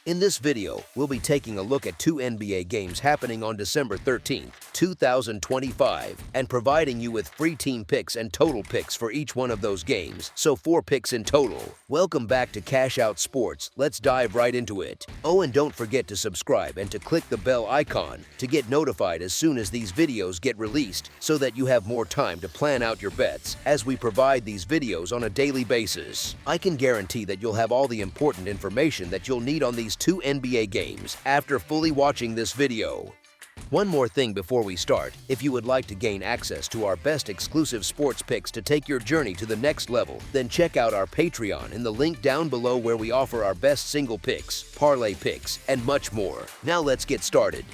In this video, we'll be taking a look at 2 NBA games happening on December 13th, 2025, and providing you with free team picks and total picks for each one of those games, so 4 picks in total. Welcome back to Cash Out Sports. Let's dive right into it. Oh, and don't forget to subscribe and to click the bell icon to get notified as soon as these videos get released so that you have more time to plan out your bets as we provide these videos on a daily basis. I can guarantee that you'll have all the important information that you'll need on these 2 NBA games after fully watching this video. One more thing before we start, if you would like to gain access to our best exclusive sports picks to take your journey to the next level, then check out our Patreon in the link down below where we offer our best single picks, parlay picks, and much more. Now let's get started.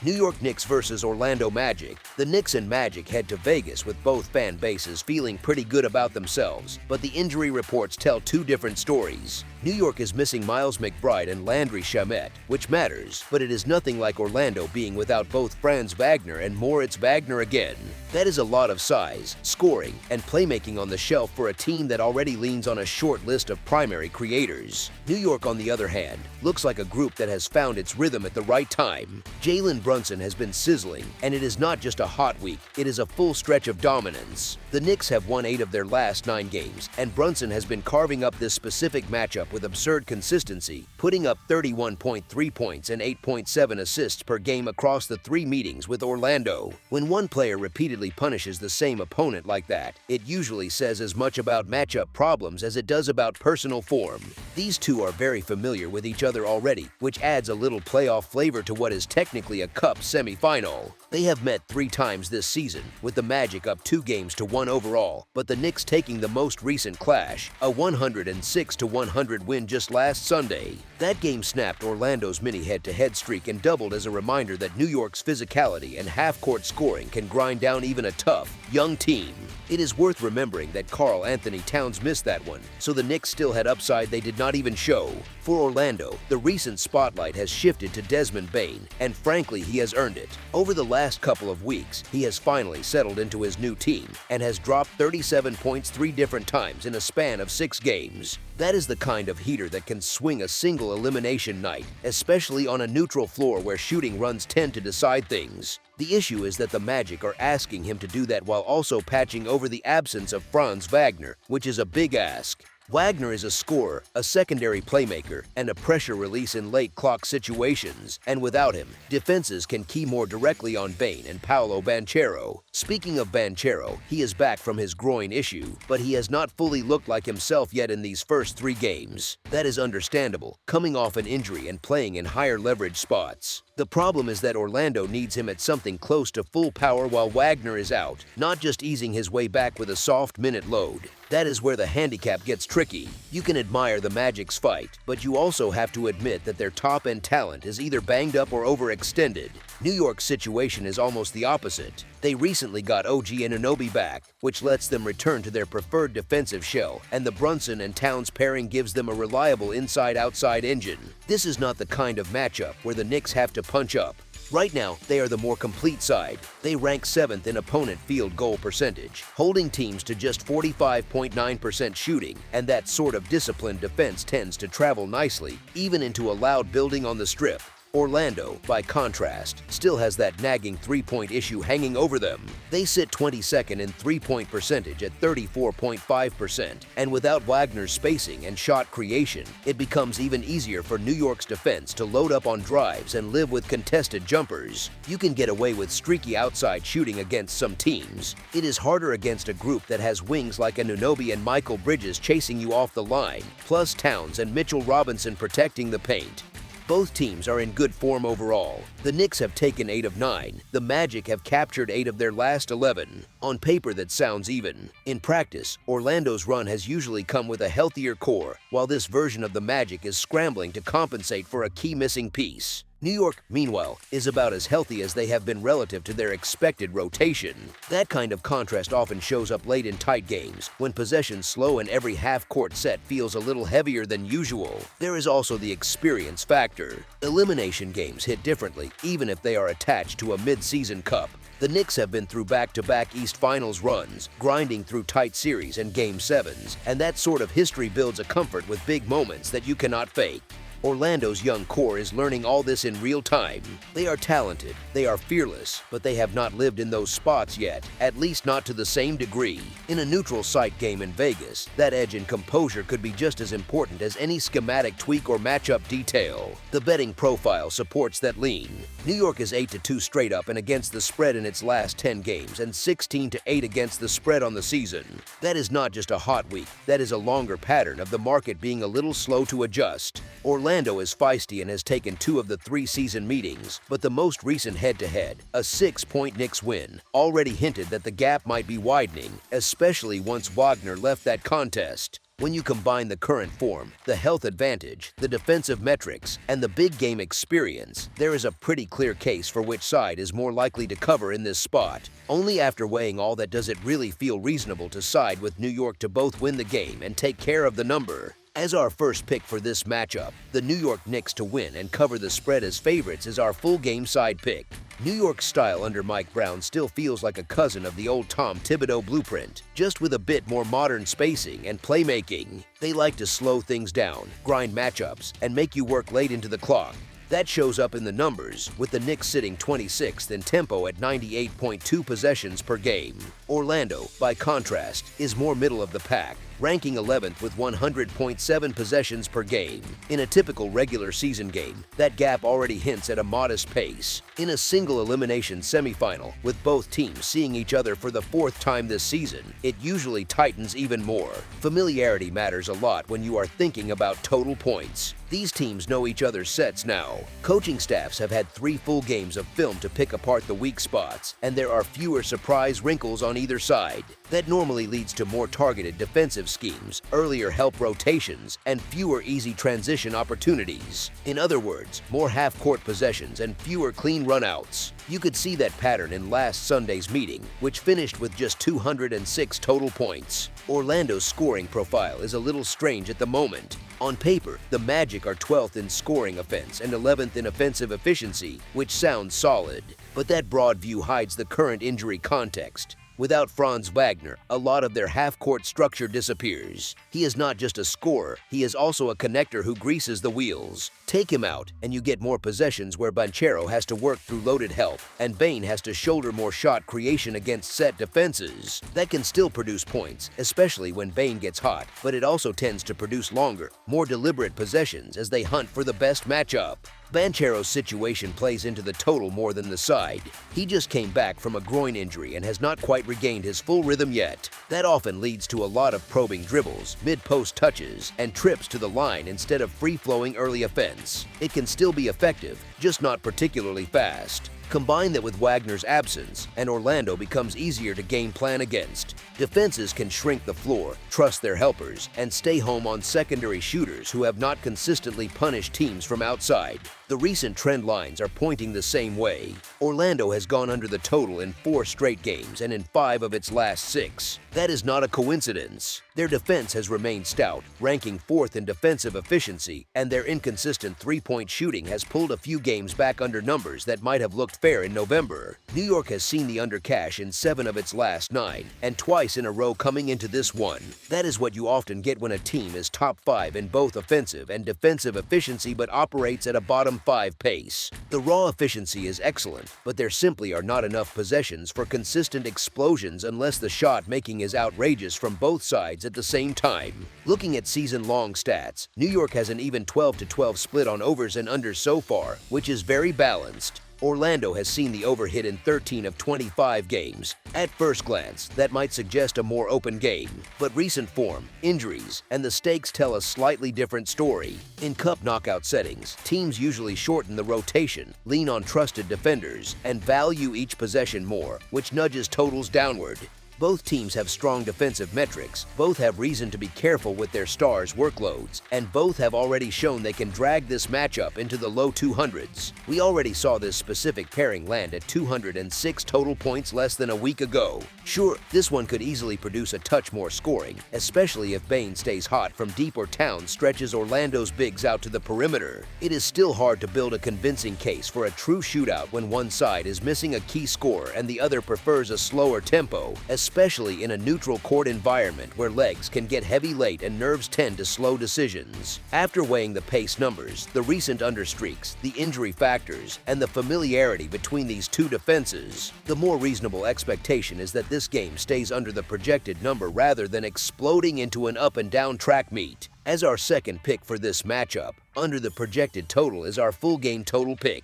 New York Knicks versus Orlando Magic. The Knicks and Magic head to Vegas with both fan bases feeling pretty good about themselves, but the injury reports tell 2 different stories. New York is missing Miles McBride and Landry Shamet, which matters, but it is nothing like Orlando being without both Franz Wagner and Moritz Wagner again. That is a lot of size, scoring, and playmaking on the shelf for a team that already leans on a short list of primary creators. New York, on the other hand, looks like a group that has found its rhythm at the right time. Jalen Brunson has been sizzling, and it is not just a hot week, it is a full stretch of dominance. The Knicks have won 8 of their last 9 games, and Brunson has been carving up this specific matchup with absurd consistency, putting up 31.3 points and 8.7 assists per game across the 3 meetings with Orlando. When one player repeatedly punishes the same opponent like that, it usually says as much about matchup problems as it does about personal form. These 2 are very familiar with each other already, which adds a little playoff flavor to what is technically a cup semifinal. They have met 3 times this season, with the Magic up 2 games to 1 overall, but the Knicks taking the most recent clash, a 106-100 win just last Sunday. That game snapped Orlando's mini head-to-head streak and doubled as a reminder that New York's physicality and half-court scoring can grind down even a tough, young team. It is worth remembering that Karl Anthony Towns missed that one, so the Knicks still had upside they did not even show. For Orlando, the recent spotlight has shifted to Desmond Bane, and frankly, he has earned it. Over the last couple of weeks, he has finally settled into his new team and has dropped 37 points 3 different times in a span of 6 games. That is the kind of heater that can swing a single elimination night, especially on a neutral floor where shooting runs tend to decide things. The issue is that the Magic are asking him to do that while also patching over the absence of Franz Wagner, which is a big ask. Wagner is a scorer, a secondary playmaker, and a pressure release in late clock situations, and without him, defenses can key more directly on Bane and Paolo Banchero. Speaking of Banchero, he is back from his groin issue, but he has not fully looked like himself yet in these first 3 games. That is understandable, coming off an injury and playing in higher leverage spots. The problem is that Orlando needs him at something close to full power while Wagner is out, not just easing his way back with a soft minute load. That is where the handicap gets tricky. You can admire the Magic's fight, but you also have to admit that their top-end talent is either banged up or overextended. New York's situation is almost the opposite. They recently got OG Anunoby back, which lets them return to their preferred defensive shell, and the Brunson and Towns pairing gives them a reliable inside-outside engine. This is not the kind of matchup where the Knicks have to punch up. Right now, they are the more complete side. They rank 7th in opponent field goal percentage, holding teams to just 45.9% shooting, and that sort of disciplined defense tends to travel nicely, even into a loud building on the Strip. Orlando, by contrast, still has that nagging 3-point issue hanging over them. They sit 22nd in 3-point percentage at 34.5%, and without Wagner's spacing and shot creation, it becomes even easier for New York's defense to load up on drives and live with contested jumpers. You can get away with streaky outside shooting against some teams. It is harder against a group that has wings like Anunoby and Michael Bridges chasing you off the line, plus Towns and Mitchell Robinson protecting the paint. Both teams are in good form overall. The Knicks have taken 8 of 9. The Magic have captured 8 of their last 11. On paper, that sounds even. In practice, Orlando's run has usually come with a healthier core, while this version of the Magic is scrambling to compensate for a key missing piece. New York, meanwhile, is about as healthy as they have been relative to their expected rotation. That kind of contrast often shows up late in tight games, when possession's slow and every half-court set feels a little heavier than usual. There is also the experience factor. Elimination games hit differently, even if they are attached to a mid-season cup. The Knicks have been through back-to-back East Finals runs, grinding through tight series and Game 7s, and that sort of history builds a comfort with big moments that you cannot fake. Orlando's young core is learning all this in real time. They are talented, they are fearless, but they have not lived in those spots yet, at least not to the same degree. In a neutral site game in Vegas, that edge and composure could be just as important as any schematic tweak or matchup detail. The betting profile supports that lean. New York is 8-2 straight up and against the spread in its last 10 games and 16-8 against the spread on the season. That is not just a hot week, that is a longer pattern of the market being a little slow to adjust. Orlando is feisty and has taken 2 of the 3 season meetings, but the most recent head-to-head, a 6-point Knicks win, already hinted that the gap might be widening, especially once Wagner left that contest. When you combine the current form, the health advantage, the defensive metrics, and the big game experience, there is a pretty clear case for which side is more likely to cover in this spot. Only after weighing all that does it really feel reasonable to side with New York to both win the game and take care of the number. As our first pick for this matchup, the New York Knicks to win and cover the spread as favorites is our full game side pick. New York's style under Mike Brown still feels like a cousin of the old Tom Thibodeau blueprint, just with a bit more modern spacing and playmaking. They like to slow things down, grind matchups, and make you work late into the clock. That shows up in the numbers, with the Knicks sitting 26th in tempo at 98.2 possessions per game. Orlando, by contrast, is more middle of the pack, ranking 11th with 100.7 possessions per game. In a typical regular season game, that gap already hints at a modest pace. In a single elimination semifinal, with both teams seeing each other for the 4th time this season, it usually tightens even more. Familiarity matters a lot when you are thinking about total points. These teams know each other's sets now. Coaching staffs have had 3 full games of film to pick apart the weak spots, and there are fewer surprise wrinkles on either side. That normally leads to more targeted defensive schemes, earlier help rotations, and fewer easy transition opportunities. In other words, more half-court possessions and fewer clean runouts. You could see that pattern in last Sunday's meeting, which finished with just 206 total points. Orlando's scoring profile is a little strange at the moment. On paper, the Magic are 12th in scoring offense and 11th in offensive efficiency, which sounds solid. But that broad view hides the current injury context. Without Franz Wagner, a lot of their half-court structure disappears. He is not just a scorer, he is also a connector who greases the wheels. Take him out, and you get more possessions where Banchero has to work through loaded help, and Bane has to shoulder more shot creation against set defenses. That can still produce points, especially when Bane gets hot, but it also tends to produce longer, more deliberate possessions as they hunt for the best matchup. Banchero's situation plays into the total more than the side. He just came back from a groin injury and has not quite regained his full rhythm yet. That often leads to a lot of probing dribbles, mid-post touches, and trips to the line instead of free-flowing early offense. It can still be effective, just not particularly fast. Combine that with Wagner's absence, and Orlando becomes easier to game plan against. Defenses can shrink the floor, trust their helpers, and stay home on secondary shooters who have not consistently punished teams from outside. The recent trend lines are pointing the same way. Orlando has gone under the total in 4 straight games and in 5 of its last 6. That is not a coincidence. Their defense has remained stout, ranking 4th in defensive efficiency, and their inconsistent 3-point shooting has pulled a few games back under numbers that might have looked fair in November. New York has seen the under cash in 7 of its last 9, and twice in a row coming into this one. That is what you often get when a team is top 5 in both offensive and defensive efficiency but operates at a bottom 5 pace. The raw efficiency is excellent, but there simply are not enough possessions for consistent explosions unless the shot making is outrageous from both sides at the same time. Looking at season-long stats, New York has an even 12-12 split on overs and unders so far, which is very balanced. Orlando has seen the over hit in 13 of 25 games. At first glance, that might suggest a more open game, but recent form, injuries, and the stakes tell a slightly different story. In cup knockout settings, teams usually shorten the rotation, lean on trusted defenders, and value each possession more, which nudges totals downward. Both teams have strong defensive metrics, both have reason to be careful with their stars' workloads, and both have already shown they can drag this matchup into the low 200s. We already saw this specific pairing land at 206 total points less than a week ago. Sure, this one could easily produce a touch more scoring, especially if Bane stays hot from deep or Towns stretches Orlando's bigs out to the perimeter. It is still hard to build a convincing case for a true shootout when one side is missing a key scorer and the other prefers a slower tempo, especially in a neutral court environment where legs can get heavy late and nerves tend to slow decisions. After weighing the pace numbers, the recent understreaks, the injury factors, and the familiarity between these two defenses, the more reasonable expectation is that this game stays under the projected number rather than exploding into an up-and-down track meet. As our second pick for this matchup, under the projected total is our full game total pick.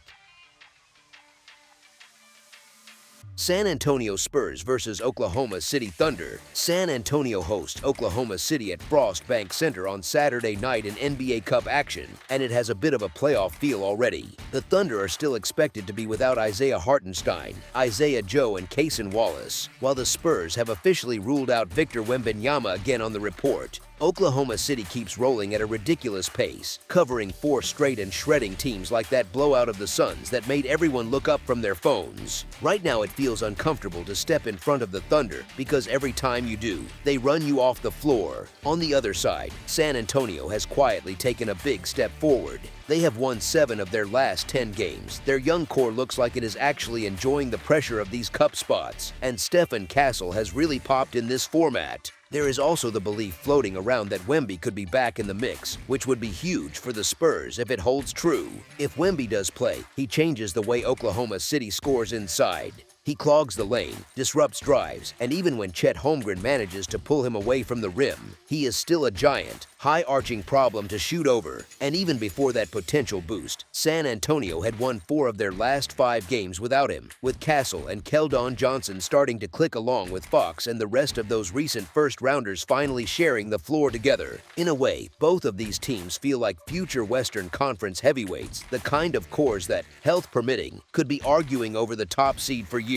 San Antonio Spurs versus Oklahoma City Thunder. San Antonio hosts Oklahoma City at Frost Bank Center on Saturday night in NBA Cup action, and it has a bit of a playoff feel already. The Thunder are still expected to be without Isaiah Hartenstein, Isaiah Joe, and Cason Wallace, while the Spurs have officially ruled out Victor Wembanyama again on the report. Oklahoma City keeps rolling at a ridiculous pace, covering 4 straight and shredding teams like that blowout of the Suns that made everyone look up from their phones. Right now it feels uncomfortable to step in front of the Thunder because every time you do, they run you off the floor. On the other side, San Antonio has quietly taken a big step forward. They have won 7 of their last 10 games. Their young core looks like it is actually enjoying the pressure of these cup spots, and Stephen Castle has really popped in this format. There is also the belief floating around that Wemby could be back in the mix, which would be huge for the Spurs if it holds true. If Wemby does play, he changes the way Oklahoma City scores inside. He clogs the lane, disrupts drives, and even when Chet Holmgren manages to pull him away from the rim, he is still a giant, high-arching problem to shoot over. And even before that potential boost, San Antonio had won 4 of their last 5 games without him, with Castle and Keldon Johnson starting to click along with Fox and the rest of those recent first-rounders finally sharing the floor together. In a way, both of these teams feel like future Western Conference heavyweights, the kind of cores that, health permitting, could be arguing over the top seed for years.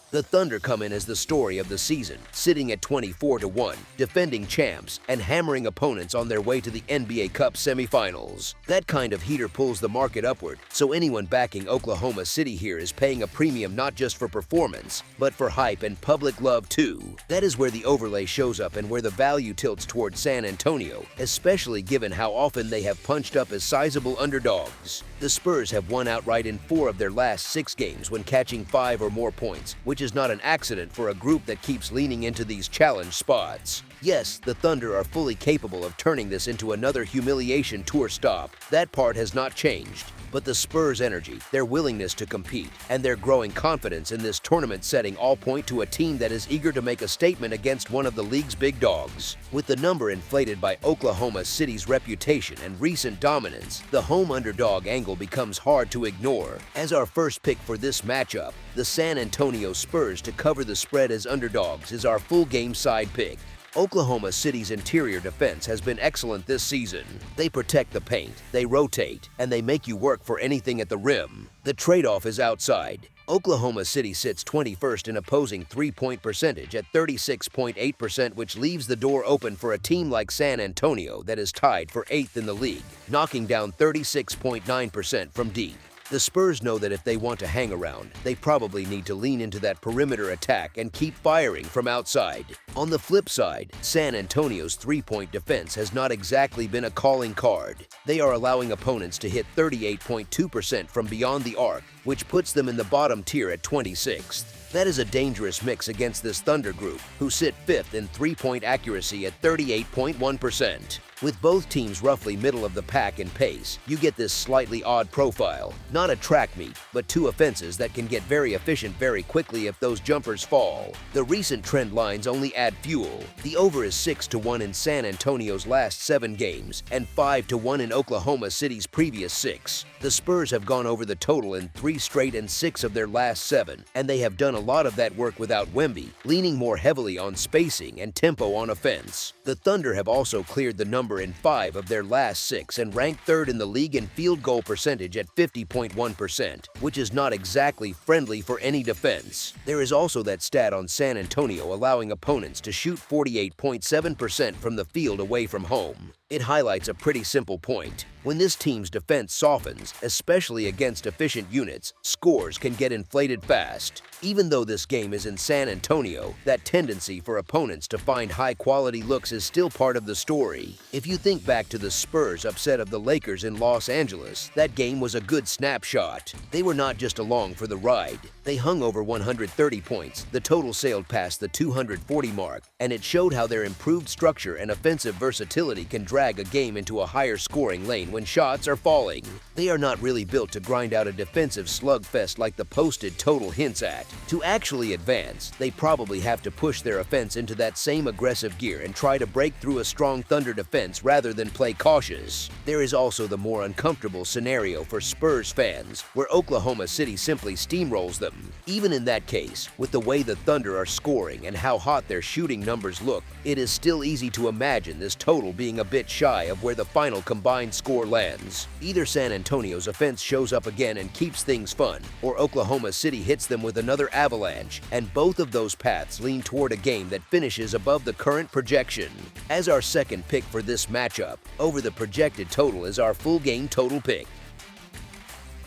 The Thunder come in as the story of the season, sitting at 24-1, defending champs, and hammering opponents on their way to the NBA Cup semifinals. That kind of heater pulls the market upward, so anyone backing Oklahoma City here is paying a premium not just for performance, but for hype and public love too. That is where the overlay shows up and where the value tilts towards San Antonio, especially given how often they have punched up as sizable underdogs. The Spurs have won outright in 4 of their last 6 games when catching 5 or more points, which is not an accident for a group that keeps leaning into these challenge spots. Yes, the Thunder are fully capable of turning this into another humiliation tour stop. That part has not changed. But the Spurs' energy, their willingness to compete, and their growing confidence in this tournament setting all point to a team that is eager to make a statement against one of the league's big dogs. With the number inflated by Oklahoma City's reputation and recent dominance, the home underdog angle becomes hard to ignore. As our first pick for this matchup, the San Antonio Spurs to cover the spread as underdogs is our full game side pick. Oklahoma City's interior defense has been excellent this season. They protect the paint, they rotate, and they make you work for anything at the rim. The trade-off is outside. Oklahoma City sits 21st in opposing three-point percentage at 36.8%, which leaves the door open for a team like San Antonio that is tied for 8th in the league, knocking down 36.9% from deep. The Spurs know that if they want to hang around, they probably need to lean into that perimeter attack and keep firing from outside. On the flip side, San Antonio's three-point defense has not exactly been a calling card. They are allowing opponents to hit 38.2% from beyond the arc, which puts them in the bottom tier at 26th. That is a dangerous mix against this Thunder group, who sit 5th in three-point accuracy at 38.1%. With both teams roughly middle of the pack in pace, you get this slightly odd profile. Not a track meet, but 2 offenses that can get very efficient very quickly if those jumpers fall. The recent trend lines only add fuel. The over is 6-1 in San Antonio's last 7 games and 5-1 in Oklahoma City's previous 6. The Spurs have gone over the total in 3 straight and 6 of their last 7, and they have done a lot of that work without Wemby, leaning more heavily on spacing and tempo on offense. The Thunder have also cleared the number number in 5 of their last 6 and ranked 3rd in the league in field goal percentage at 50.1%, which is not exactly friendly for any defense. There is also that stat on San Antonio allowing opponents to shoot 48.7% from the field away from home. It highlights a pretty simple point. When this team's defense softens, especially against efficient units, scores can get inflated fast. Even though this game is in San Antonio, that tendency for opponents to find high-quality looks is still part of the story. If you think back to the Spurs upset of the Lakers in Los Angeles, that game was a good snapshot. They were not just along for the ride. They hung over 130 points, the total sailed past the 240 mark, and it showed how their improved structure and offensive versatility can drag a game into a higher scoring lane when shots are falling. They are not really built to grind out a defensive slugfest like the posted total hints at. To actually advance, they probably have to push their offense into that same aggressive gear and try to break through a strong Thunder defense rather than play cautious. There is also the more uncomfortable scenario for Spurs fans, where Oklahoma City simply steamrolls them. Even in that case, with the way the Thunder are scoring and how hot their shooting numbers look, it is still easy to imagine this total being a bit shy of where the final combined score lands. Either San Antonio's offense shows up again and keeps things fun, or Oklahoma City hits them with another avalanche, and both of those paths lean toward a game that finishes above the current projection. As our second pick for this matchup, over the projected total is our full game total pick.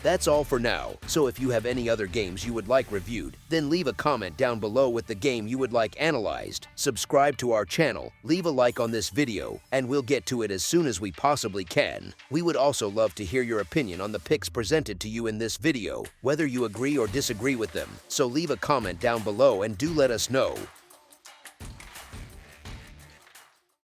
That's all for now, so if you have any other games you would like reviewed, then leave a comment down below with the game you would like analyzed, subscribe to our channel, leave a like on this video, and we'll get to it as soon as we possibly can. We would also love to hear your opinion on the picks presented to you in this video, whether you agree or disagree with them, so leave a comment down below and do let us know.